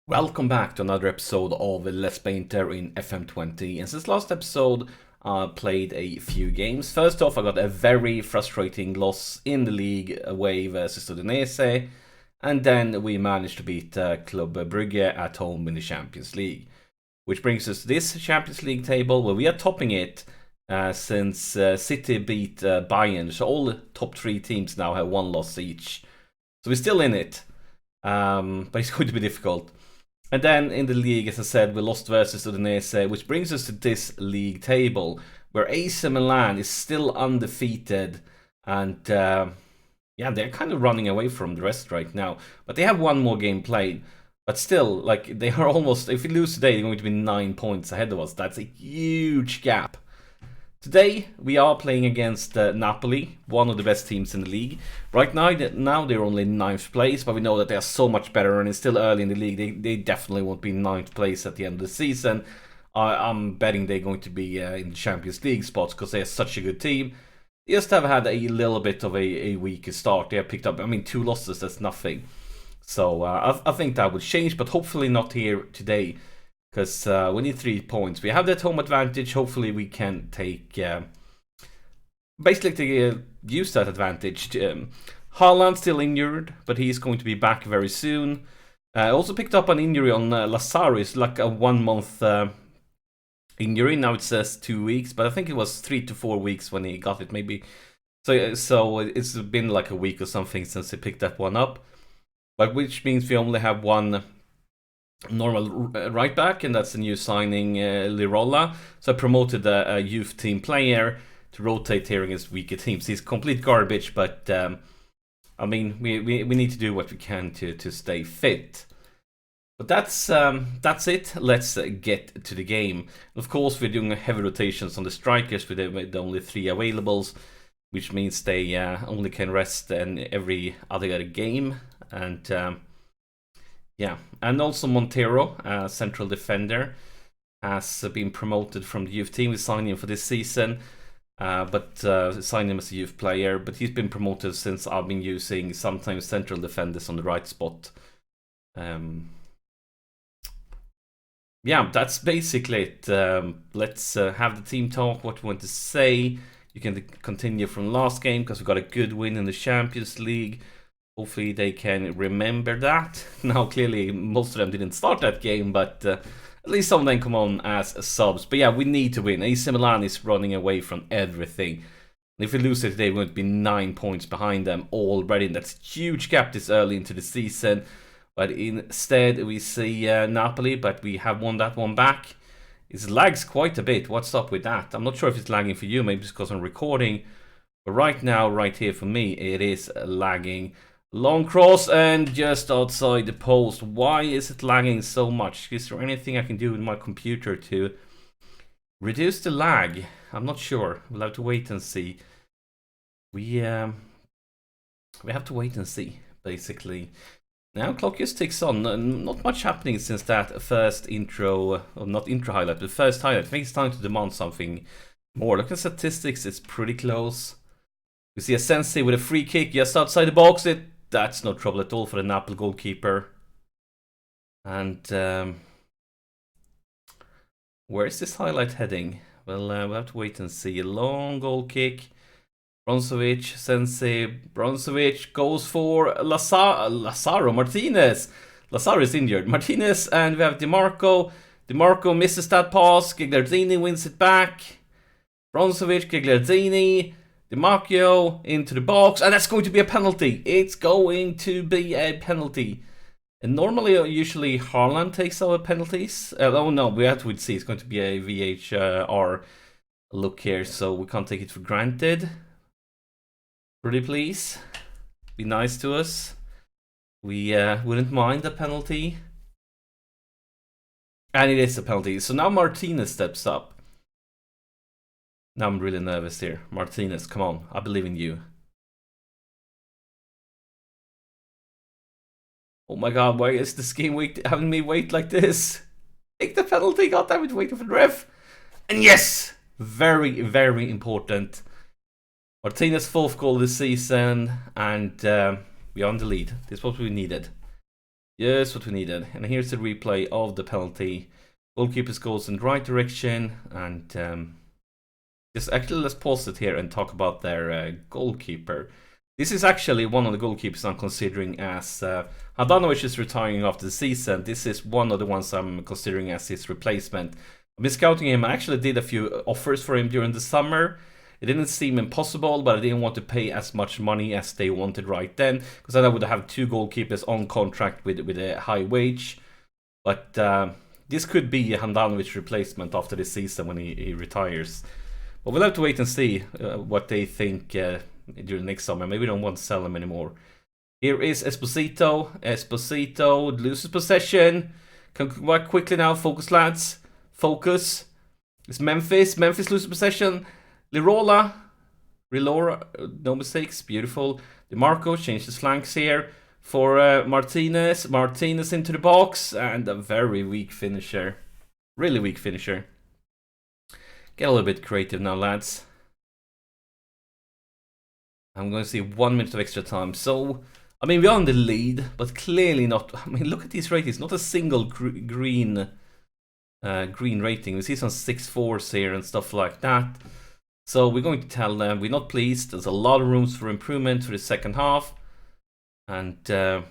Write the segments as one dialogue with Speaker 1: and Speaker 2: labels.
Speaker 1: Welcome back to another episode of Let's Play Inter in FM20. And since last episode, I played a few games. First off, I got a very frustrating loss in the league away versus Udinese. And then we managed to beat Club Brugge at home in the Champions League. Which brings us to this Champions League table where we are topping it since City beat Bayern. So all the top three teams now have one loss each. So we're still in it. But it's going to be difficult. And then in the league, as I said, we lost versus Udinese, which brings us to this league table, where AC Milan is still undefeated, and yeah, they're kind of running away from the rest right now. But they have one more game played, but still, like, they are almost, if we lose today, they're going to be 9 points ahead of us. That's a huge gap. Today, we are playing against Napoli, one of the best teams in the league. Right now they're only in 9th place, but we know that they are so much better, and it's still early in the league. They definitely won't be in 9th place at the end of the season. I'm betting they're going to be in the Champions League spots because they're such a good team. They just have had a little bit of a weaker start. They have picked up, 2 losses, that's nothing. So I think that will change, but hopefully not here today. Because we need 3 points. We have that home advantage. Hopefully we can take... basically use that advantage. Haaland's still injured, but he's going to be back very soon. Also picked up an injury on Lazaro. It's like a 1 month injury. Now it says 2 weeks, but I think it was 3 to 4 weeks when he got it, maybe. So it's been like a week or something since he picked that one up. But which means we only have one normal right back, and that's a new signing, Lirola. So I promoted a youth team player to rotate here against weaker teams. He's complete garbage, but we need to do what we can to stay fit. But that's it. Let's get to the game. Of course, we're doing heavy rotations on the strikers with only 3 availables, which means they only can rest in every other game. And yeah, and also Montero, central defender, has been promoted from the youth team. We signed him for this season, but signed him as a youth player. But he's been promoted since I've been using sometimes central defenders on the right spot. Yeah, that's basically it. Let's have the team talk, what we want to say. You can continue from last game because we got a good win in the Champions League. Hopefully they can remember that. Now, clearly, most of them didn't start that game, but at least some of them come on as subs. But yeah, we need to win. AC Milan is running away from everything. And if we lose it today, we're going to be 9 points behind them already. And that's a huge gap this early into the season. But instead, we see Napoli, but we have won that one back. It lags quite a bit. What's up with that? I'm not sure if it's lagging for you. Maybe it's because I'm recording. But right now, right here for me, it is lagging. Long cross and just outside the post. Why is it lagging so much? Is there anything I can do with my computer to reduce the lag? I'm not sure. We'll have to wait and see. We have to wait and see, basically. Now clock just ticks on. Not much happening since that first intro, or not intro highlight, but first highlight. I think it's time to demand something more. Look at statistics, it's pretty close. We see a Sensi with a free kick just outside the box. That's no trouble at all for the Napoli goalkeeper. And where is this highlight heading? Well, we'll have to wait and see. A long goal kick. Bronzovic, Sensi, Bronzovic goes for Lazaro, Martinez. Lazaro is injured. Martinez, and we have DiMarco. DiMarco misses that pass. Gigliardini wins it back. Bronzovic, Gigliardini. DiMarco into the box, and that's going to be a penalty. It's going to be a penalty. And normally, usually, Haaland takes our penalties. Oh no, we have to see. It's going to be a VHR look here, so we can't take it for granted. Pretty please, be nice to us. We wouldn't mind the penalty. And it is a penalty. So now Martinez steps up. Now I'm really nervous here. Martinez, come on. I believe in you. Oh my god, why is this game having me wait like this? Take the penalty, goddammit, waiting for the ref. And yes! Very, very important. Martinez' 4th goal this season, and we're on the lead. This is what we needed. Yes, what we needed. And here's the replay of the penalty. Goalkeeper's goes in the right direction, and just actually let's pause it here and talk about their goalkeeper. This is actually one of the goalkeepers I'm considering as Handanovic is retiring after the season. This is one of the ones I'm considering as his replacement. I've been scouting him. I actually did a few offers for him during the summer. It didn't seem impossible, but I didn't want to pay as much money as they wanted right then, because then I would have two goalkeepers on contract with a high wage. But this could be a Handanovic replacement after this season when he retires. But we'll have to wait and see what they think during next summer. Maybe we don't want to sell him anymore. Here is Esposito. Esposito loses possession. Can work quickly now. Focus, lads. Focus. It's Memphis. Memphis loses possession. Rilora, no mistakes, beautiful. DeMarco changes flanks here for Martinez. Martinez into the box, and a very weak finisher. Really weak finisher. Get a little bit creative now, lads. I'm going to see 1 minute of extra time. So, I mean, we're on the lead, but clearly not. I mean, look at these ratings. Not a single green rating. We see some 6-4s here and stuff like that. So we're going to tell them we're not pleased. There's a lot of rooms for improvement for the second half. And going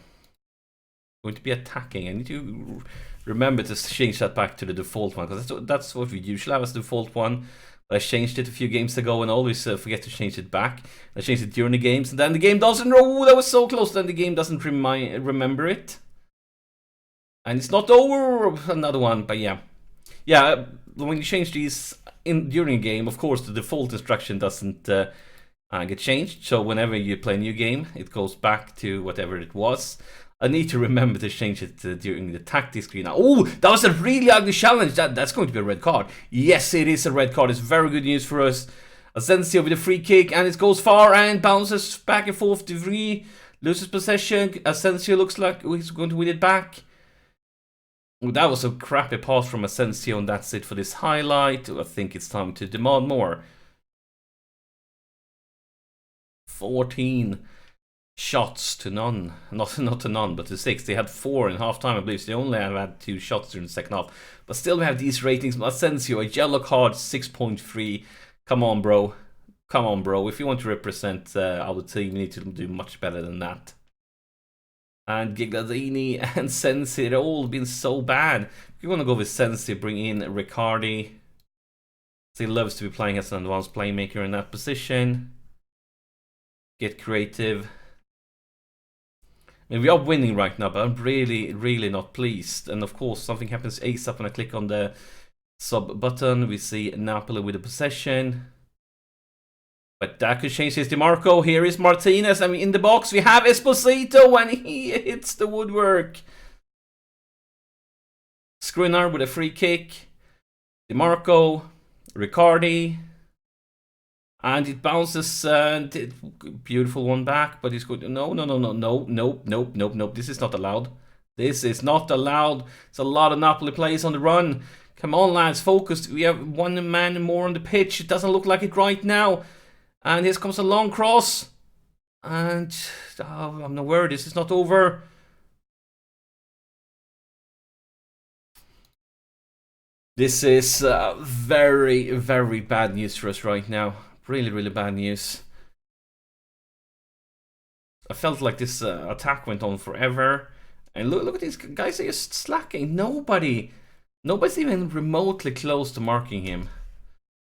Speaker 1: to be attacking. I need to remember to change that back to the default one, because that's what we usually have as the default one. But I changed it a few games ago and always forget to change it back. I changed it during the games, and then the game doesn't... Oh, that was so close. Then the game doesn't remember it. And it's not over. Another one, but yeah. Yeah, when you change these during a game, of course, the default instruction doesn't get changed. So whenever you play a new game, it goes back to whatever it was. I need to remember to change it during the tactics screen. Oh, that was a really ugly challenge. That's going to be a red card. Yes, it is a red card. It's very good news for us. Asensio with a free kick, and it goes far and bounces back and forth. De Vries loses possession. Asensio looks like he's going to win it back. That was a crappy pass from Asensio, and that's it for this highlight. I think it's time to demand more. 14 shots to none. Not to none, but to 6. They had 4 in half time, I believe. So they only have had 2 shots during the second half. But still, we have these ratings. Asensio, a yellow card, 6.3. Come on, bro. Come on, bro. If you want to represent our team, you need to do much better than that. And Gigliotti and Sensi, they've all been so bad. If you want to go with Sensi, bring in Riccardi. He loves to be playing as an advanced playmaker in that position. Get creative. I mean, we are winning right now, but I'm really, really not pleased. And of course, something happens ASAP when I click on the sub button. We see Napoli with the possession. But that could change his DeMarco. Here is Martinez. I mean, in the box, we have Esposito, and he hits the woodwork. Skriniar with a free kick. DeMarco. Riccardi. And it bounces. Beautiful one back, but he's good. No. This is not allowed. This is not allowed. It's a lot of Napoli players on the run. Come on, lads, focus. We have one man more on the pitch. It doesn't look like it right now. And here comes a long cross. And I'm not worried. This is not over. This is very, very bad news for us right now. Really, really bad news. I felt like this attack went on forever. And look at these guys, they're just slacking. Nobody's even remotely close to marking him.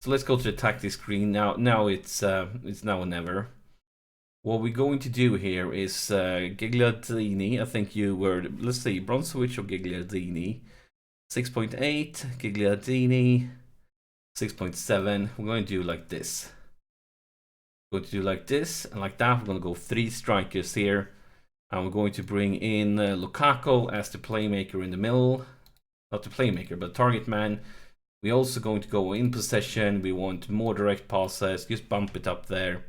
Speaker 1: So let's go to the tactics screen now. Now it's now or never. What we're going to do here is Gigliotti. I think you were, let's see, Bronzovic or Gigliotti. 6.8, Gigliotti. 6.7. We're going to do like this. We're going to do like this and like that. We're going to go 3 strikers here. And we're going to bring in Lukaku as the playmaker in the middle. Not the playmaker, but target man. We're also going to go in possession. We want more direct passes. Just bump it up there.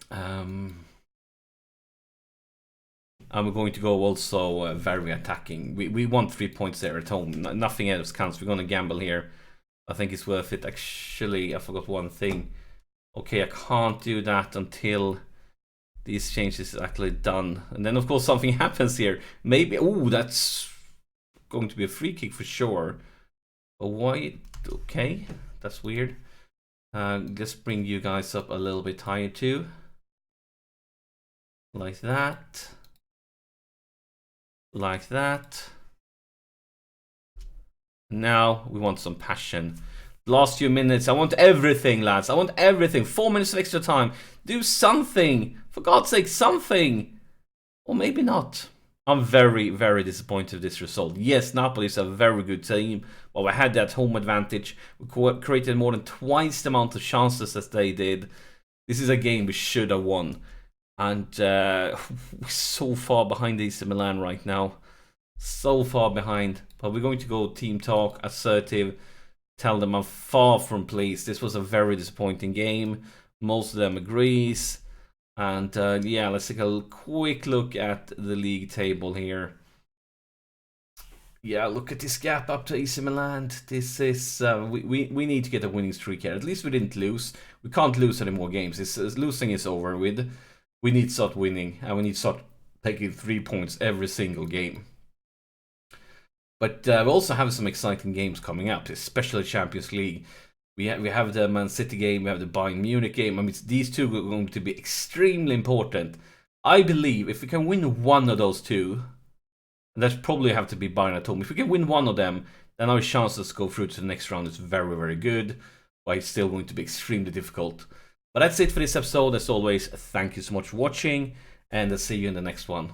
Speaker 1: And we're going to go also very attacking. We want 3 points there at home. Nothing else counts. We're going to gamble here. I think it's worth it. Actually, I forgot one thing. Okay, I can't do that until these changes is actually done. And then of course something happens here. Maybe, oh, that's going to be a free kick for sure. But why? Okay, that's weird. Let's bring you guys up a little bit higher too. Like that. Like that. Now we want some passion. Last few minutes, I want everything, lads. I want everything. 4 minutes of extra time. Do something. For God's sake, something. Or maybe not. I'm very, very disappointed with this result. Yes, Napoli is a very good team. But we had that home advantage. We created more than twice the amount of chances as they did. This is a game we should have won. And we're so far behind AC Milan right now. So far behind. But we're going to go team talk, assertive. Tell them I'm far from pleased. This was a very disappointing game. Most of them agrees. And yeah, let's take a quick look at the league table here. Yeah, look at this gap up to AC Milan. This is we need to get a winning streak here. At least we didn't lose. We can't lose any more games. Losing is over with. We need to start winning, and we need to start taking 3 points every single game. But we also have some exciting games coming up, especially Champions League. We have the Man City game, we have the Bayern Munich game. I mean, these two are going to be extremely important. I believe if we can win one of those two, and that's probably have to be Bayern at home. If we can win one of them, then our chances to go through to the next round is very, very good. But it's still going to be extremely difficult. But that's it for this episode. As always, thank you so much for watching, and I'll see you in the next one.